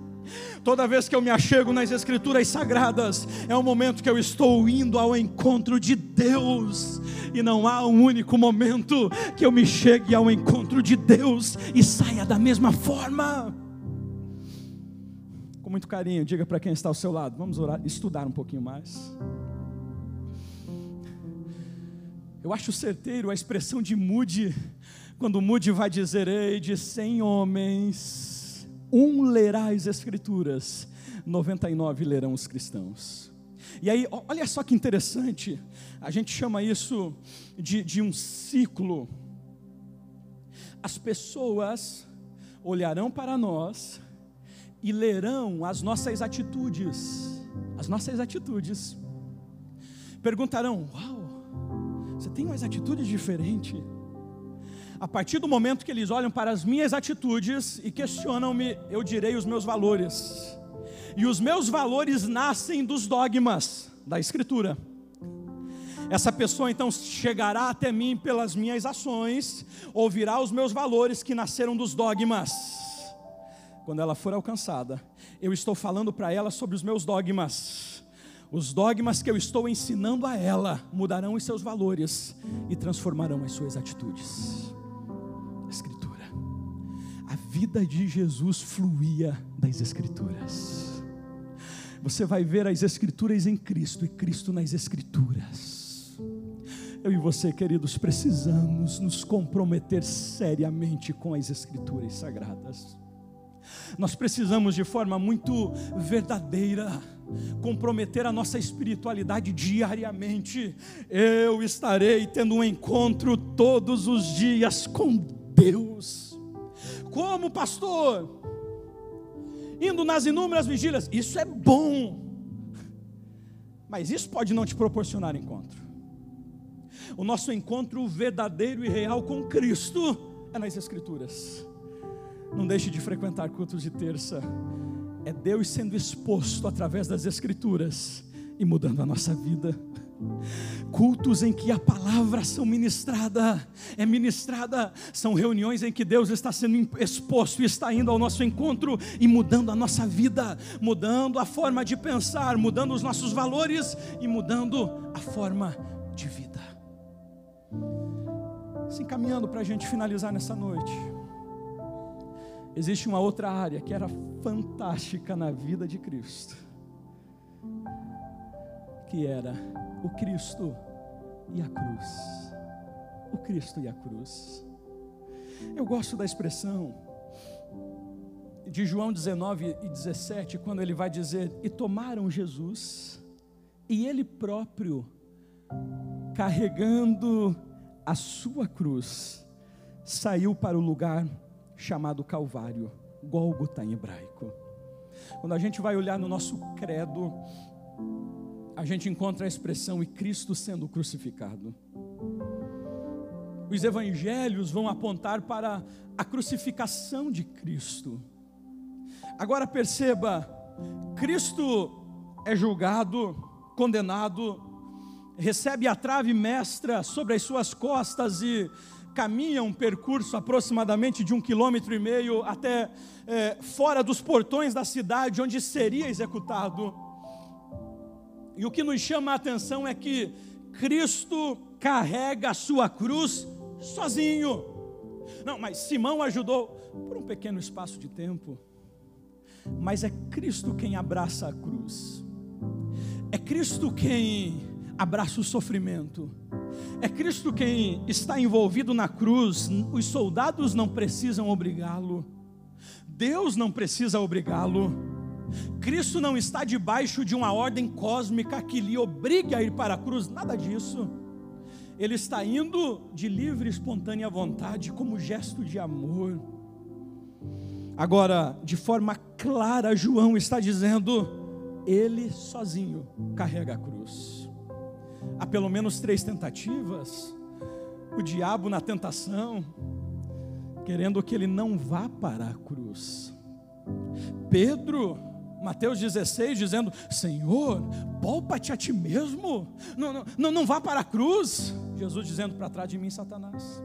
Toda vez que eu me achego nas Escrituras Sagradas, é o momento que eu estou indo ao encontro de Deus, e não há um único momento que eu me chegue ao encontro de Deus e saia da mesma forma. Com muito carinho, diga para quem está ao seu lado, vamos orar, estudar um pouquinho mais. Eu acho certeiro a expressão de Moody, quando Moody vai dizer, ei, de 100 homens, um lerá as Escrituras, 99 lerão os cristãos. E aí, olha só que interessante, a gente chama isso de um ciclo. As pessoas olharão para nós e lerão as nossas atitudes, perguntarão, uau, você tem umas atitudes diferentes. A partir do momento que eles olham para as minhas atitudes e questionam-me, eu direi os meus valores. E os meus valores nascem dos dogmas da Escritura. Essa pessoa então chegará até mim pelas minhas ações, ouvirá os meus valores que nasceram dos dogmas. Quando ela for alcançada, eu estou falando para ela sobre os meus dogmas. Os dogmas que eu estou ensinando a ela mudarão os seus valores e transformarão as suas atitudes. vida de Jesus fluía das Escrituras. Você vai ver as Escrituras em Cristo e Cristo nas Escrituras. Eu e você, queridos, precisamos nos comprometer seriamente com as Escrituras sagradas. Nós precisamos de forma muito verdadeira comprometer a nossa espiritualidade diariamente. Eu estarei tendo um encontro todos os dias com Deus. Como, pastor? Indo nas inúmeras vigílias. Isso é bom, mas isso pode não te proporcionar encontro. O nosso encontro verdadeiro e real com Cristo é nas Escrituras. Não deixe de frequentar cultos de terça. É Deus sendo exposto através das Escrituras e mudando a nossa vida. Cultos em que a palavra é ministrada, são reuniões em que Deus está sendo exposto e está indo ao nosso encontro e mudando a nossa vida, mudando a forma de pensar, mudando os nossos valores e mudando a forma de vida. Se encaminhando para a gente finalizar nessa noite, existe uma outra área que era fantástica na vida de Cristo, que era o Cristo e a cruz. O Cristo e a cruz. Eu gosto da expressão de João 19 e 17, quando ele vai dizer: e tomaram Jesus, e ele próprio, carregando a sua cruz, saiu para o lugar chamado Calvário, Gólgota em hebraico. Quando a gente vai olhar no nosso credo, a gente encontra a expressão: e Cristo sendo crucificado. Os evangelhos vão apontar para a crucificação de Cristo. Agora perceba, Cristo é julgado, condenado, recebe a trave mestra sobre as suas costas e caminha um percurso aproximadamente de 1,5 km até fora dos portões da cidade onde seria executado. E o que nos chama a atenção é que Cristo carrega a sua cruz sozinho. Não, mas Simão ajudou por um pequeno espaço de tempo. Mas é Cristo quem abraça a cruz. É Cristo quem abraça o sofrimento. É Cristo quem está envolvido na cruz. Os soldados não precisam obrigá-lo. Deus não precisa obrigá-lo. Cristo não está debaixo de uma ordem cósmica que lhe obrigue a ir para a cruz, nada disso. Ele está indo de livre e espontânea vontade, como gesto de amor. Agora, de forma clara, João está dizendo: ele sozinho carrega a cruz. Há pelo menos 3 tentativas. O diabo na tentação, querendo que ele não vá para a cruz. Pedro, Mateus 16, dizendo: Senhor, poupa-te a ti mesmo, não vá para a cruz. Jesus dizendo: para trás de mim, Satanás.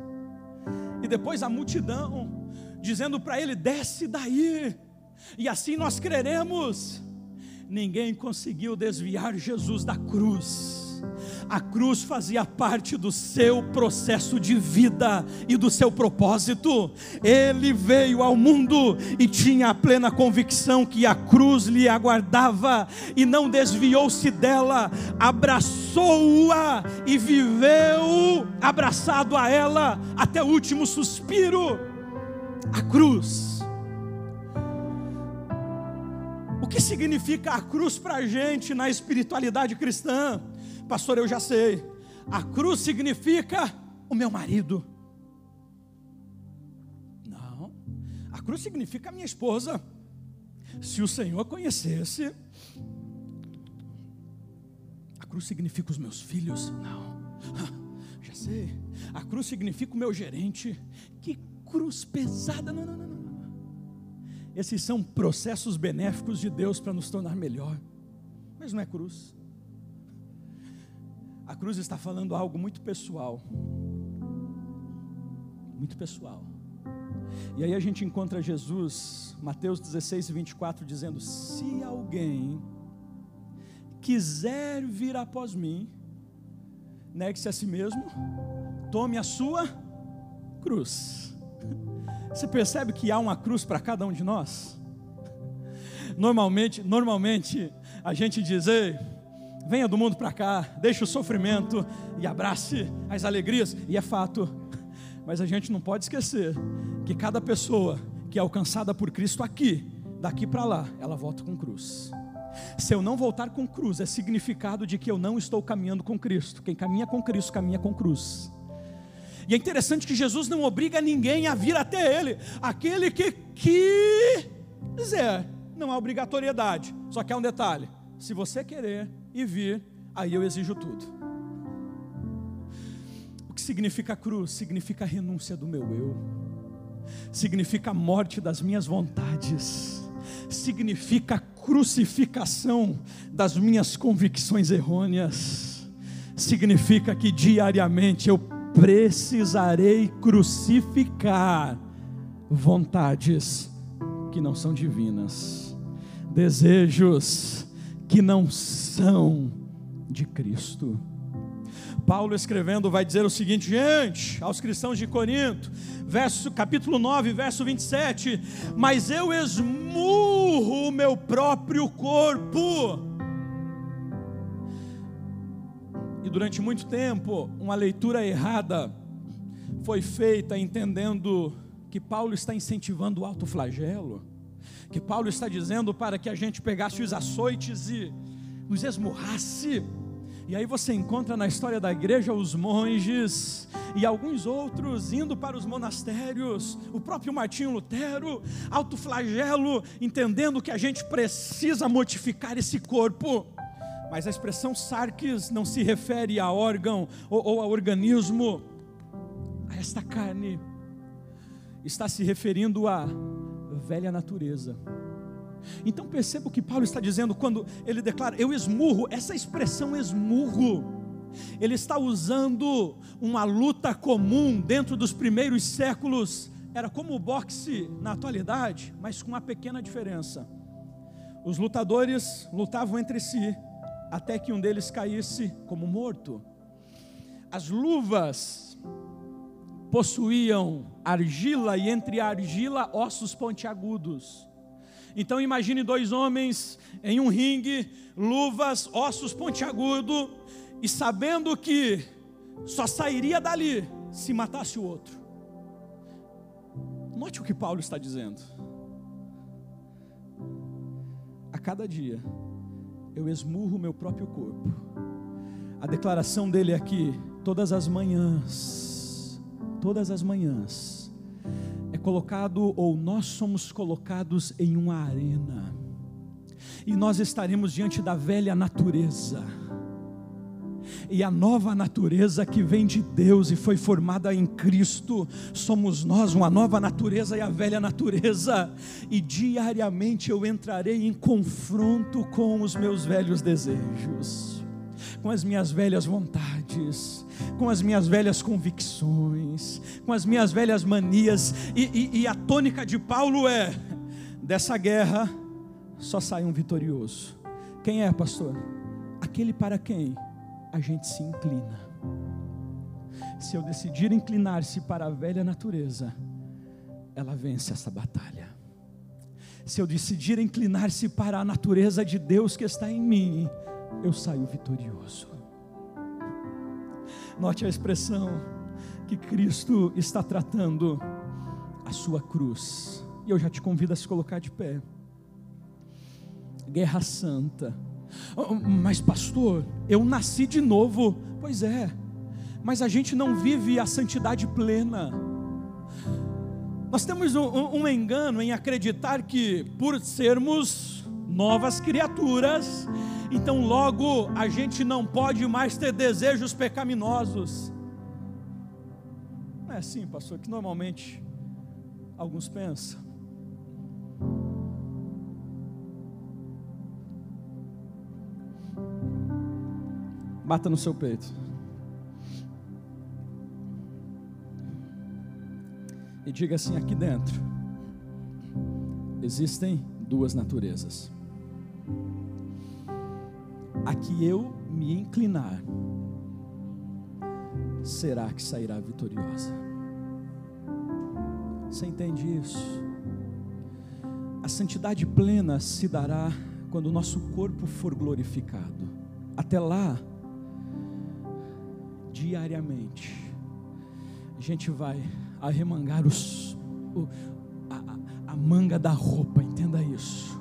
E depois a multidão dizendo para ele: desce daí. E assim nós creremos. Ninguém conseguiu desviar Jesus da cruz. A cruz fazia parte do seu processo de vida e do seu propósito. Ele veio ao mundo e tinha a plena convicção que a cruz lhe aguardava, e não desviou-se dela, abraçou-a e viveu abraçado a ela até o último suspiro. A cruz. O que significa a cruz para a gente na espiritualidade cristã? Pastor, eu já sei. A cruz significa o meu marido. Não, a cruz significa a minha esposa. Se o Senhor conhecesse. A cruz significa os meus filhos. Não, já sei. A cruz significa o meu gerente. Que cruz pesada. Não. Esses são processos benéficos de Deus para nos tornar melhor, mas não é cruz. A cruz está falando algo muito pessoal. Muito pessoal. E aí a gente encontra Jesus, Mateus 16, 24, dizendo: se alguém quiser vir após mim, negue-se a si mesmo, tome a sua cruz. Você percebe que há uma cruz para cada um de nós? Normalmente a gente diz: ei, venha do mundo para cá, deixe o sofrimento e abrace as alegrias, e é fato, mas a gente não pode esquecer que cada pessoa que é alcançada por Cristo aqui, daqui para lá, ela volta com cruz. Se eu não voltar com cruz, é significado de que eu não estou caminhando com Cristo. Quem caminha com Cristo, caminha com cruz. E é interessante que Jesus não obriga ninguém a vir até Ele. Aquele que quiser, não há obrigatoriedade. Só que há um detalhe: se você querer e vir, aí eu exijo tudo. O que significa cruz? Significa a renúncia do meu eu, significa a morte das minhas vontades, significa a crucificação das minhas convicções errôneas, significa que diariamente eu precisarei crucificar vontades que não são divinas, desejos que não são de Cristo. Paulo escrevendo vai dizer o seguinte, gente, aos cristãos de Corinto, capítulo 9, verso 27, mas eu esmurro o meu próprio corpo. E durante muito tempo, uma leitura errada foi feita, entendendo que Paulo está incentivando o autoflagelo, que Paulo está dizendo para que a gente pegasse os açoites e nos esmurrasse. E aí você encontra na história da igreja os monges e alguns outros indo para os monastérios, o próprio Martinho Lutero, autoflagelo, entendendo que a gente precisa mortificar esse corpo. Mas a expressão sarx não se refere a órgão ou a organismo, a esta carne, está se referindo à velha natureza. Então perceba o que Paulo está dizendo quando ele declara, eu esmurro. Essa expressão esmurro, ele está usando uma luta comum dentro dos primeiros séculos. Era como o boxe na atualidade, mas com uma pequena diferença. Os lutadores lutavam entre si, até que um deles caísse como morto. As luvas possuíam argila, e entre a argila ossos pontiagudos. Então imagine dois homens em um ringue, luvas, ossos pontiagudos, e sabendo que só sairia dali se matasse o outro. Note o que Paulo está dizendo. A cada dia eu esmurro o meu próprio corpo. A declaração dele aqui, todas as manhãs, é colocado, ou nós somos colocados em uma arena, e nós estaremos diante da velha natureza, e a nova natureza que vem de Deus e foi formada em Cristo, somos nós, uma nova natureza e a velha natureza, e diariamente eu entrarei em confronto com os meus velhos desejos, com as minhas velhas vontades, com as minhas velhas convicções, com as minhas velhas manias, e a tônica de Paulo é, dessa guerra só sai um vitorioso. Quem é, pastor? Aquele para quem a gente se inclina. Se eu decidir inclinar-se para a velha natureza, ela vence essa batalha. Se eu decidir inclinar-se para a natureza de Deus que está em mim, eu saio vitorioso. Note a expressão que Cristo está tratando, a sua cruz. E eu já te convido a se colocar de pé. Guerra santa. Mas pastor, eu nasci de novo. Pois é, mas a gente não vive a santidade plena. Nós temos um engano em acreditar que por sermos novas criaturas, então logo a gente não pode mais ter desejos pecaminosos. Não é assim, pastor, que normalmente alguns pensam. Bata no seu peito e diga assim: aqui dentro existem duas naturezas. A que eu me inclinar, será que sairá vitoriosa. Você entende isso? A santidade plena se dará quando o nosso corpo for glorificado. Até lá, diariamente, a gente vai arremangar a manga da roupa, entenda isso,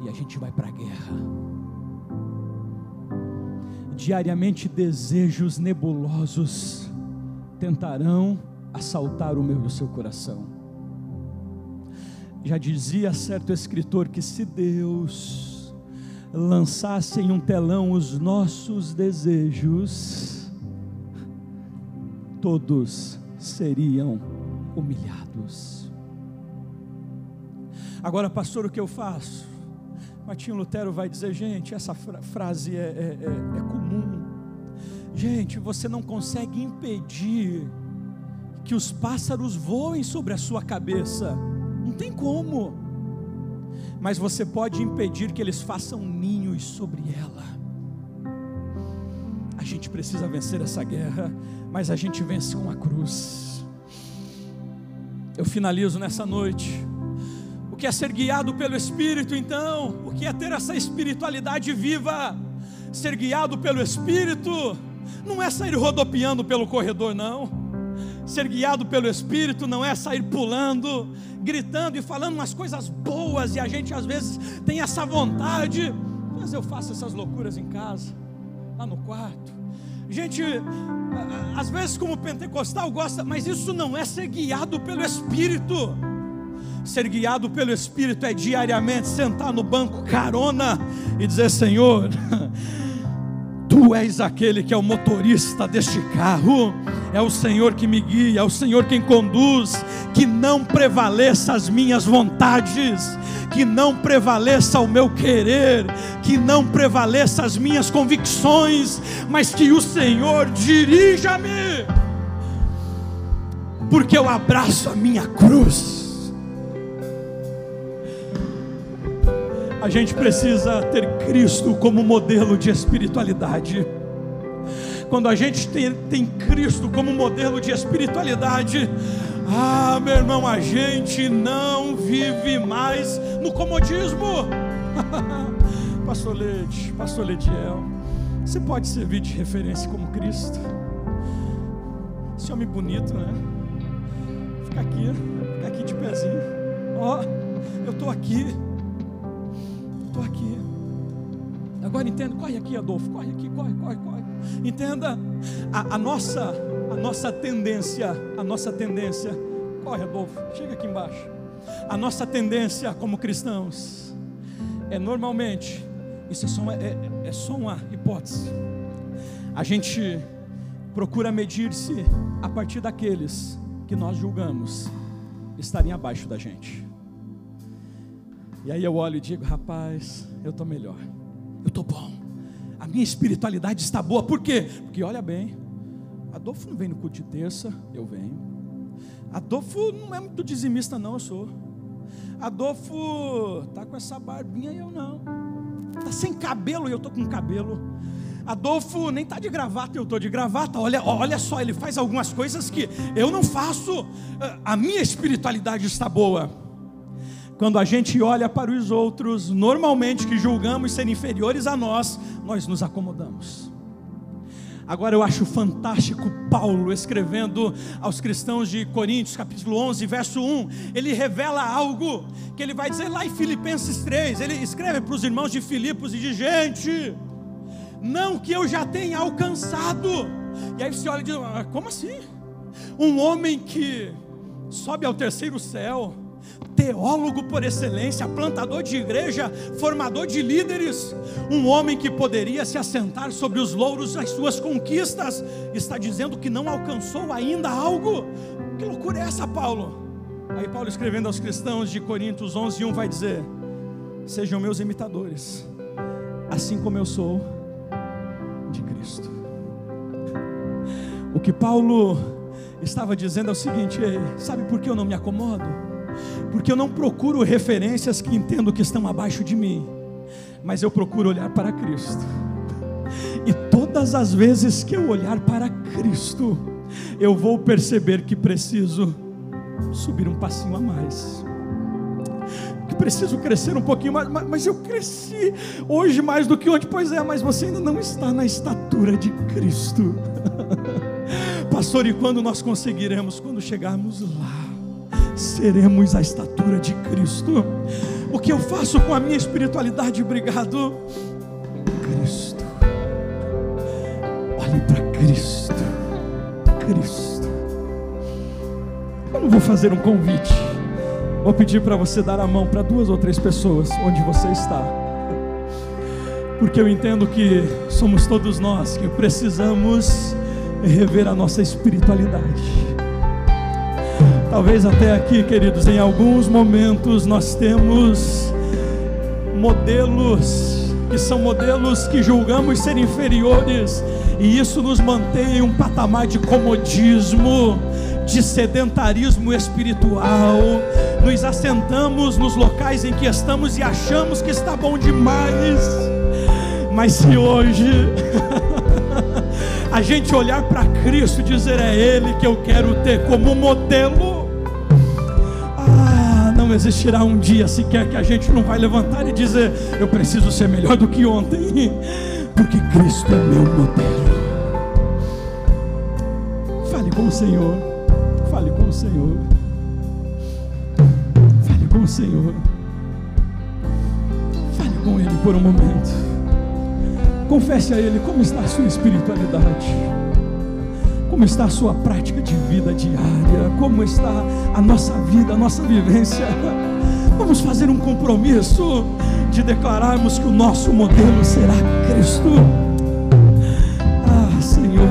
e a gente vai para a guerra. Diariamente desejos nebulosos tentarão assaltar o meu e o seu coração. Já dizia certo escritor que se Deus lançasse em um telão os nossos desejos, todos seriam humilhados. Agora, pastor, o que eu faço? Martinho Lutero vai dizer, gente, essa frase é comum. Gente, você não consegue impedir que os pássaros voem sobre a sua cabeça, não tem como, mas você pode impedir que eles façam ninhos sobre ela. A gente precisa vencer essa guerra, mas a gente vence com a cruz. Eu finalizo nessa noite. O que é ser guiado pelo Espírito então? O que é ter essa espiritualidade viva? Ser guiado pelo Espírito não é sair rodopiando pelo corredor, não. Ser guiado pelo Espírito não é sair pulando, gritando e falando umas coisas boas, e a gente às vezes tem essa vontade. Mas eu faço essas loucuras em casa, lá no quarto. Gente, às vezes como pentecostal gosta, mas isso não é ser guiado pelo Espírito. Ser guiado pelo Espírito é diariamente sentar no banco carona e dizer, Senhor, Tu és aquele que é o motorista deste carro, é o Senhor que me guia, é o Senhor quem conduz. Que não prevaleça as minhas vontades, que não prevaleça o meu querer, que não prevaleça as minhas convicções, mas que o Senhor dirija-me, porque eu abraço a minha cruz. A gente precisa ter Cristo como modelo de espiritualidade. Quando a gente tem Cristo como modelo de espiritualidade, meu irmão, a gente não vive mais no comodismo. Pastor Lediel, você pode servir de referência como Cristo? Esse homem bonito, né? Fica aqui de pezinho. Eu estou aqui. Agora entenda, corre aqui, Adolfo, corre aqui, corre. Entenda, a nossa tendência, corre, Adolfo, chega aqui embaixo. A nossa tendência como cristãos normalmente, isso é só uma hipótese, a gente procura medir-se a partir daqueles que nós julgamos estarem abaixo da gente. E aí eu olho e digo, rapaz, eu estou melhor, eu estou bom, a minha espiritualidade está boa. Por quê? Porque olha bem, Adolfo não vem no culto de terça, eu venho. Adolfo não é muito dizimista não, eu sou. Adolfo está com essa barbinha e eu não. Está sem cabelo e eu estou com cabelo. Adolfo nem está de gravata e eu estou de gravata. Olha só, ele faz algumas coisas que eu não faço. A minha espiritualidade está boa. Quando a gente olha para os outros, normalmente que julgamos ser inferiores a nós nos acomodamos. Agora eu acho fantástico Paulo escrevendo aos cristãos de Coríntios, capítulo 11, verso 1. Ele revela algo que ele vai dizer lá em Filipenses 3. Ele escreve para os irmãos de Filipos e diz, gente, não que eu já tenha alcançado. E aí você olha e diz, como assim? Um homem que sobe ao terceiro céu, teólogo por excelência, plantador de igreja, formador de líderes, um homem que poderia se assentar sobre os louros das suas conquistas, está dizendo que não alcançou ainda algo. Que loucura é essa, Paulo? Aí Paulo, escrevendo aos cristãos de Coríntios 11:1, vai dizer, sejam meus imitadores, assim como eu sou de Cristo. O que Paulo estava dizendo é o seguinte, sabe por que eu não me acomodo? Porque eu não procuro referências que entendo que estão abaixo de mim, mas eu procuro olhar para Cristo. E todas as vezes que eu olhar para Cristo, eu vou perceber que preciso subir um passinho a mais, que preciso crescer um pouquinho mais, mas eu cresci hoje mais do que ontem. Pois é, mas você ainda não está na estatura de Cristo. Pastor, e quando nós conseguiremos? Quando chegarmos lá, seremos a estatura de Cristo. O que eu faço com a minha espiritualidade? Obrigado, Cristo. Olhe para Cristo. Cristo. Eu não vou fazer um convite, vou pedir para você dar a mão para 2 ou 3 pessoas onde você está, porque eu entendo que somos todos nós que precisamos rever a nossa espiritualidade. Talvez até aqui, queridos, em alguns momentos nós temos modelos que são modelos que julgamos ser inferiores, e isso nos mantém em um patamar de comodismo, de sedentarismo espiritual. Nos assentamos nos locais em que estamos e achamos que está bom demais. Mas se hoje a gente olhar para Cristo e dizer: é Ele que eu quero ter como modelo, não existirá um dia sequer que a gente não vai levantar e dizer: eu preciso ser melhor do que ontem, porque Cristo é meu modelo. Fale com o Senhor, fale com o Senhor, fale com o Senhor, fale com Ele por um momento. Confesse a Ele como está a sua espiritualidade, como está a sua prática de vida diária, como está a nossa vida, a nossa vivência. Vamos fazer um compromisso de declararmos que o nosso modelo será Cristo. Ah, Senhor,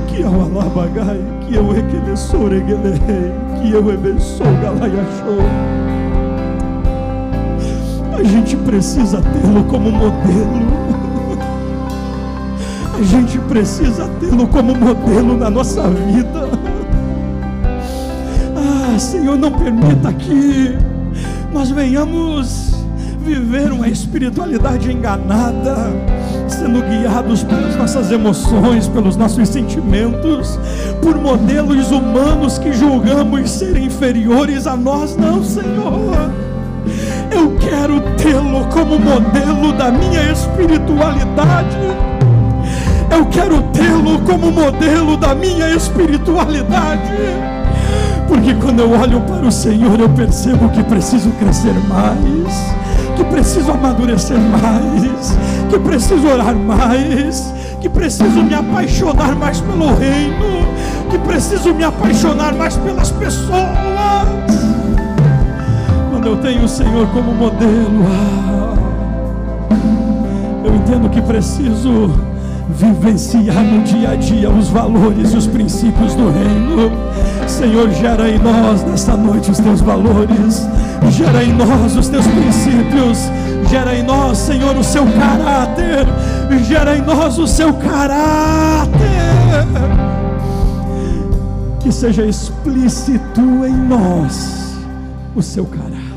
que eu alabagai, que eu requeleçoreguelei, que eu ebençou galaiachou. A gente precisa tê-lo como modelo. A gente precisa tê-lo como modelo na nossa vida. Ah, Senhor, não permita que nós venhamos viver uma espiritualidade enganada, sendo guiados pelas nossas emoções, pelos nossos sentimentos, por modelos humanos que julgamos serem inferiores a nós. Não, Senhor, eu quero tê-lo como modelo da minha espiritualidade. Eu quero tê-lo como modelo da minha espiritualidade, porque quando eu olho para o Senhor, eu percebo que preciso crescer mais, que preciso amadurecer mais, que preciso orar mais, que preciso me apaixonar mais pelo reino, que preciso me apaixonar mais pelas pessoas. Quando eu tenho o Senhor como modelo, eu entendo que preciso vivenciar no dia a dia os valores e os princípios do reino. Senhor, gera em nós nesta noite os teus valores, gera em nós os teus princípios, gera em nós, Senhor, o seu caráter, gera em nós o seu caráter, que seja explícito em nós o seu caráter.